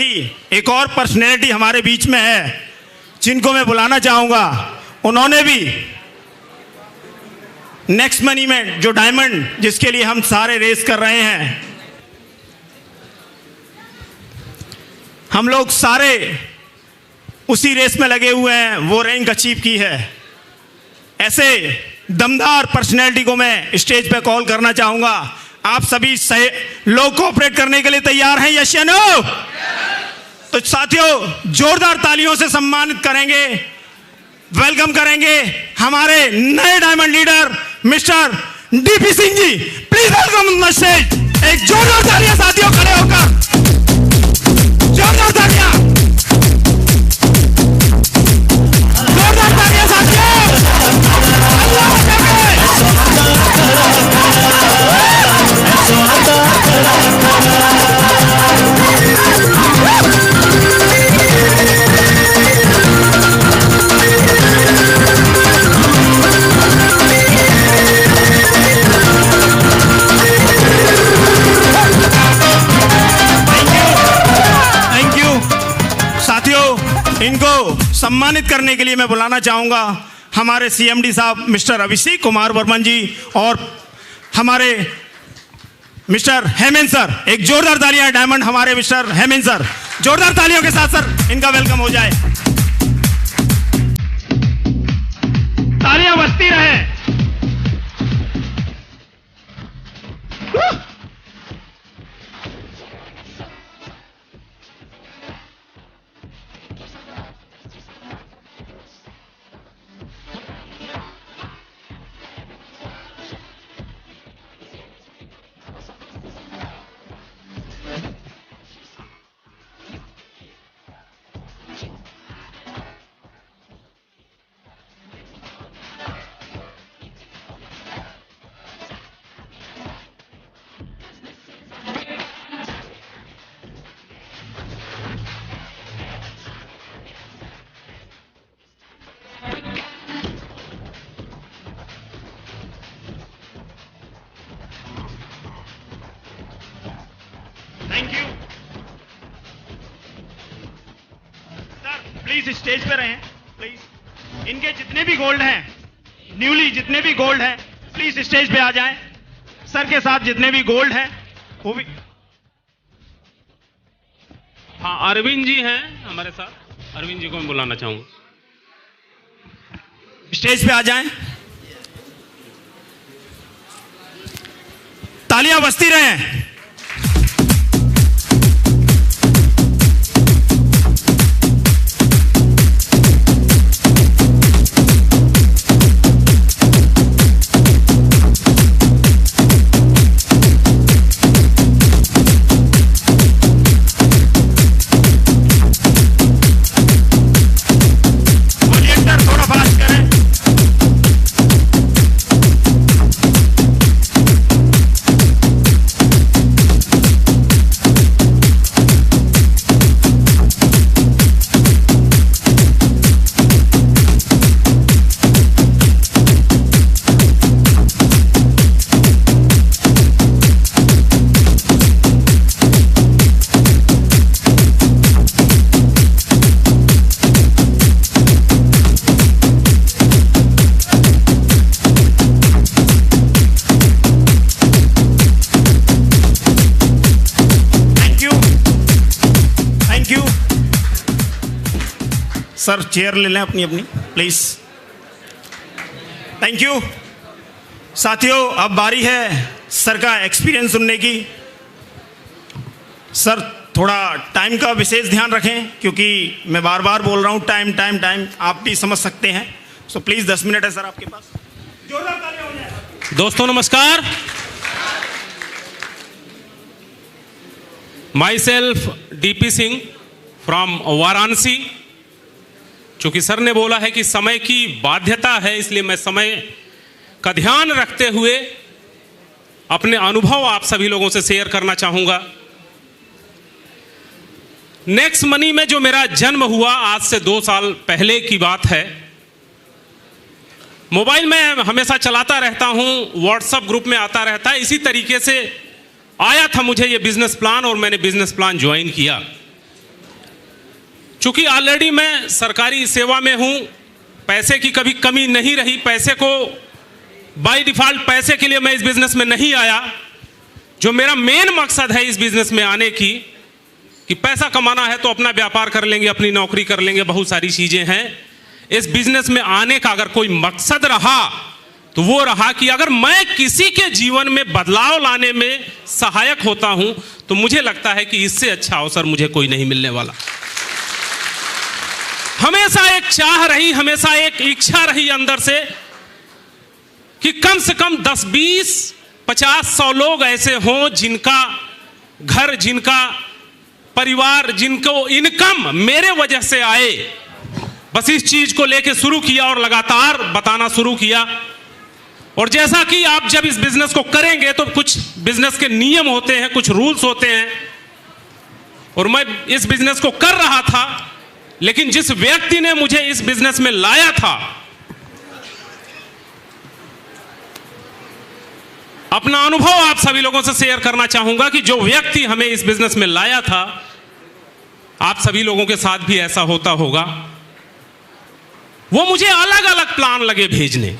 एक और पर्सनैलिटी हमारे बीच में है जिनको मैं बुलाना चाहूंगा। उन्होंने भी नेक्स्ट मनी में जो डायमंड जिसके लिए हम सारे रेस कर रहे हैं, हम लोग सारे उसी रेस में लगे हुए हैं, वो रैंक अचीव की है। ऐसे दमदार पर्सनैलिटी को मैं स्टेज पे कॉल करना चाहूंगा। आप सभी लोग कोऑपरेट करने के लिए तैयार हैं? यस या नो? तो साथियों, जोरदार तालियों से सम्मानित करेंगे, वेलकम करेंगे हमारे नए diamond leader mister D P Singh ji. Please welcome on stage. एक जोरदार तालियां साथियों, खड़े होकर जोरदार तालियां, जोरदार तालियां साथियों। इनको सम्मानित करने के लिए मैं बुलाना चाहूंगा हमारे सीएमडी साहब मिस्टर अभिषेक कुमार वर्मन जी और हमारे मिस्टर हेमंत सर। एक जोरदार तालियां डायमंड हमारे मिस्टर हेमंत सर, जोरदार तालियों के साथ सर इनका वेलकम हो जाए। तालियां बजती रहे। Thank you sir, please stage पे रहें प्लीज। इनके जितने भी गोल्ड हैं, न्यूली जितने भी गोल्ड हैं, प्लीज स्टेज पे आ जाएं। सर के साथ जितने भी गोल्ड हैं वो भी। हाँ, अरविंद जी हैं हमारे साथ, अरविंद जी को मैं बुलाना चाहूंगा। स्टेज पे आ जाएं। तालियां बजती रहें। सर चेयर ले लें अपनी अपनी प्लीज। थैंक यू साथियों, अब बारी है सर का एक्सपीरियंस सुनने की। सर थोड़ा टाइम का विशेष ध्यान रखें क्योंकि मैं बार बार बोल रहा हूँ टाइम टाइम टाइम, आप भी समझ सकते हैं। सो प्लीज 10 मिनट है सर आपके पास। जोरदार तालियां हो जाए। दोस्तों नमस्कार। My self DP Singh from Varanasi. चूंकि सर ने बोला है कि समय की बाध्यता है, इसलिए मैं समय का ध्यान रखते हुए अपने अनुभव आप सभी लोगों से शेयर करना चाहूंगा। नेक्स्ट मनी में जो मेरा जन्म हुआ आज से 2 साल पहले की बात है। मोबाइल में हमेशा चलाता रहता हूं, व्हाट्सएप ग्रुप में आता रहता है, इसी तरीके से आया था मुझे ये बिजनेस प्लान और मैंने बिजनेस प्लान ज्वाइन किया। चूंकि ऑलरेडी मैं सरकारी सेवा में हूं, पैसे की कभी कमी नहीं रही, पैसे को बाय डिफॉल्ट पैसे के लिए मैं इस बिजनेस में नहीं आया। जो मेरा मेन मकसद है इस बिजनेस में आने की कि पैसा कमाना है तो अपना व्यापार कर लेंगे, अपनी नौकरी कर लेंगे, बहुत सारी चीजें हैं। इस बिजनेस में आने का अगर कोई मकसद रहा तो वो रहा कि अगर मैं किसी के जीवन में बदलाव लाने में सहायक होता हूं तो मुझे लगता है कि इससे अच्छा अवसर मुझे कोई नहीं मिलने वाला। हमेशा एक चाह रही, हमेशा एक इच्छा रही अंदर से कि कम से कम 10, 20, 50, 100 लोग ऐसे हों जिनका घर, जिनका परिवार, जिनको इनकम मेरे वजह से आए। बस इस चीज को लेके शुरू किया और लगातार बताना शुरू किया। और जैसा कि आप जब इस बिजनेस को करेंगे तो कुछ बिजनेस के नियम होते हैं, कुछ रूल्स होते हैं। और मैं इस बिजनेस को कर रहा था, लेकिन जिस व्यक्ति ने मुझे इस बिजनेस में लाया था, अपना अनुभव आप सभी लोगों से शेयर करना चाहूंगा कि जो व्यक्ति हमें इस बिजनेस में लाया था, आप सभी लोगों के साथ भी ऐसा होता होगा, वो मुझे अलग अलग प्लान लगे भेजने,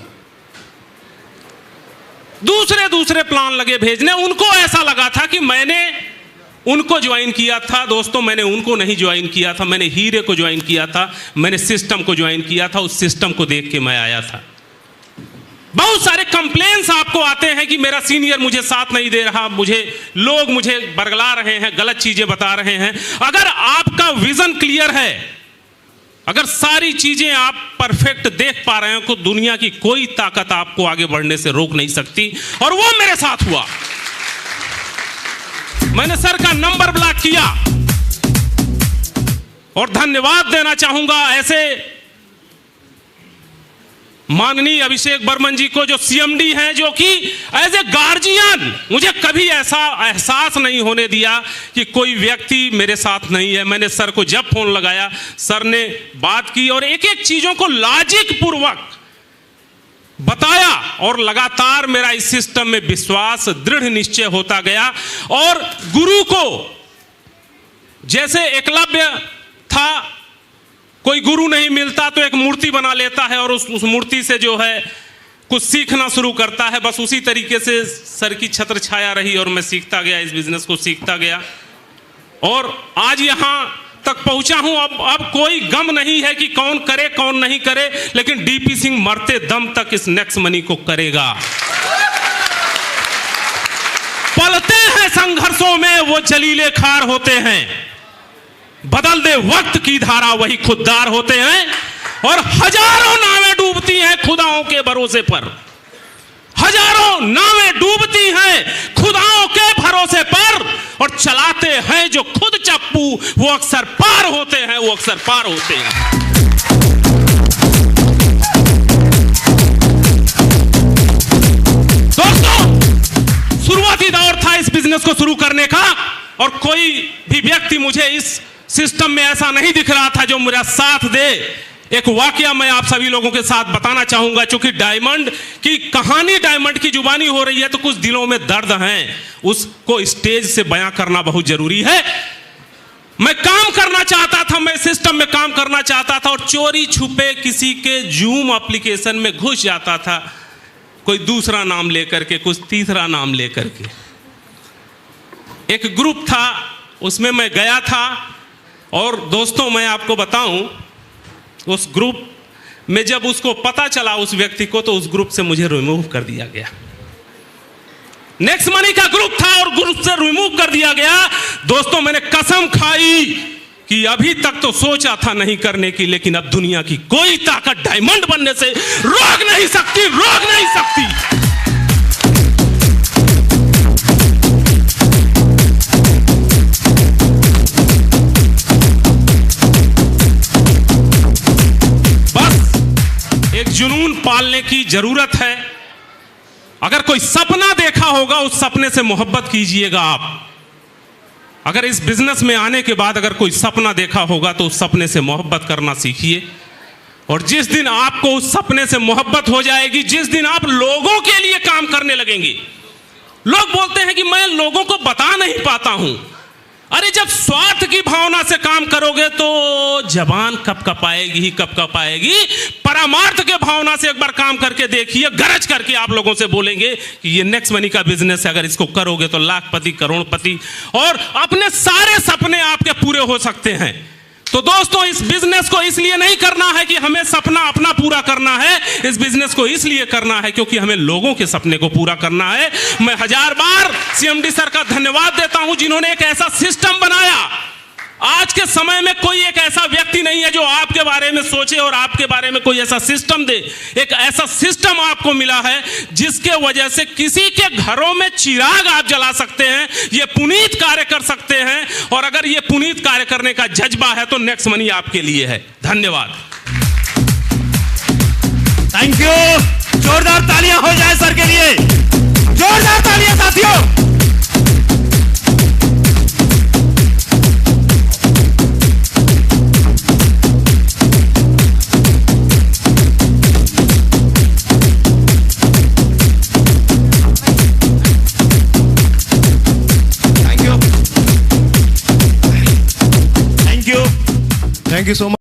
दूसरे प्लान लगे भेजने। उनको ऐसा लगा था कि मैंने उनको ज्वाइन किया था। दोस्तों, मैंने उनको नहीं ज्वाइन किया था, मैंने हीरे को ज्वाइन किया था, मैंने सिस्टम को ज्वाइन किया था। उस सिस्टम को देख के मैं आया था। बहुत सारे कंप्लेंट्स आपको आते हैं कि मेरा सीनियर मुझे साथ नहीं दे रहा, लोग मुझे बरगला रहे हैं, गलत चीजें बता रहे हैं। अगर आपका विजन क्लियर है, अगर सारी चीजें आप परफेक्ट देख पा रहे हैं तो दुनिया की कोई ताकत आपको आगे बढ़ने से रोक नहीं सकती। और वो मेरे साथ हुआ। मैंने सर का नंबर ब्लॉक किया और धन्यवाद देना चाहूंगा ऐसे माननीय अभिषेक बर्मन जी को, जो सीएमडी हैं, जो कि एज ए गार्जियन मुझे कभी ऐसा एहसास नहीं होने दिया कि कोई व्यक्ति मेरे साथ नहीं है। मैंने सर को जब फोन लगाया, सर ने बात की और एक एक चीजों को लॉजिक पूर्वक बताया और लगातार मेरा इस सिस्टम में विश्वास, दृढ़ निश्चय होता गया। और गुरु को, जैसे एकलव्य था, कोई गुरु नहीं मिलता तो एक मूर्ति बना लेता है और उस मूर्ति से जो है कुछ सीखना शुरू करता है। बस उसी तरीके से सर की छत्र छाया रही और मैं सीखता गया, इस बिजनेस को सीखता गया और आज यहां तक पहुंचा हूं। अब कोई गम नहीं है कि कौन करे कौन नहीं करे, लेकिन डीपी सिंह मरते दम तक इस नेक्स्ट मनी को करेगा। पलते हैं संघर्षों में वो जलीले खार होते हैं, बदल दे वक्त की धारा वही खुददार होते हैं। और हजारों नावें डूबती हैं खुदाओं के भरोसे पर, हजारों नावें डूबती हैं खुदाओं के भरोसे पर, और चलाते हैं जो खुद चप्पू वो अक्सर पार होते हैं, वो अक्सर पार होते हैं। दोस्तों, शुरुआती दौर था इस बिजनेस को शुरू करने का और कोई भी व्यक्ति मुझे इस सिस्टम में ऐसा नहीं दिख रहा था जो मेरा साथ दे। एक वाकया मैं आप सभी लोगों के साथ बताना चाहूंगा। चूंकि डायमंड की कहानी डायमंड की जुबानी हो रही है तो कुछ दिलों में दर्द हैं, उसको स्टेज से बयां करना बहुत जरूरी है। मैं काम करना चाहता था, मैं सिस्टम में काम करना चाहता था और चोरी छुपे किसी के जूम एप्लीकेशन में घुस जाता था, कोई दूसरा नाम लेकर के, कुछ तीसरा नाम लेकर के। एक ग्रुप था, उसमें मैं गया था और दोस्तों मैं आपको बताऊं, उस ग्रुप में जब उसको पता चला उस व्यक्ति को, तो उस ग्रुप से मुझे रिमूव कर दिया गया। नेक्स्ट मनी का ग्रुप था और ग्रुप से रिमूव कर दिया गया। दोस्तों, मैंने कसम खाई कि अभी तक तो सोचा था नहीं करने की, लेकिन अब दुनिया की कोई ताकत डायमंड बनने से रोक नहीं सकती, रोक नहीं सकती। जुनून पालने की जरूरत है। अगर कोई सपना देखा होगा, उस सपने से मोहब्बत कीजिएगा आप। अगर इस बिजनेस में आने के बाद अगर कोई सपना देखा होगा तो उस सपने से मोहब्बत करना सीखिए। और जिस दिन आपको उस सपने से मोहब्बत हो जाएगी, जिस दिन आप लोगों के लिए काम करने लगेंगे। लोग बोलते हैं कि मैं लोगों को बता नहीं पाता हूं, अरे जब स्वार्थ की भावना से काम करोगे तो जबान कब कपाएगी ही कब कपाएगी। परमार्थ के भावना से एक बार काम करके देखिए, गरज करके आप लोगों से बोलेंगे कि ये नेक्स्ट मनी का बिजनेस है, अगर इसको करोगे तो लाखपति करोड़पति और अपने सारे सपने आपके पूरे हो सकते हैं। तो दोस्तों, इस बिजनेस को इसलिए नहीं करना है कि हमें सपना अपना पूरा करना है, इस बिजनेस को इसलिए करना है क्योंकि हमें लोगों के सपने को पूरा करना है। मैं 1000 बार सीएमडी सर का धन्यवाद देता हूं जिन्होंने एक ऐसा सिस्टम बनाया। आज के समय में कोई एक ऐसा व्यक्ति नहीं है जो आपके बारे में सोचे और आपके बारे में कोई ऐसा सिस्टम दे। एक ऐसा सिस्टम आपको मिला है जिसके वजह से किसी के घरों में चिराग आप जला सकते हैं, ये पुनीत कार्य कर सकते हैं। और अगर ये पुनीत कार्य करने का जज्बा है तो नेक्स्ट मनी आपके लिए है। धन्यवाद। Thank you. जोरदार तालियां हो जाए सर के लिए, जोरदार तालियां साथियों। Thank you so much.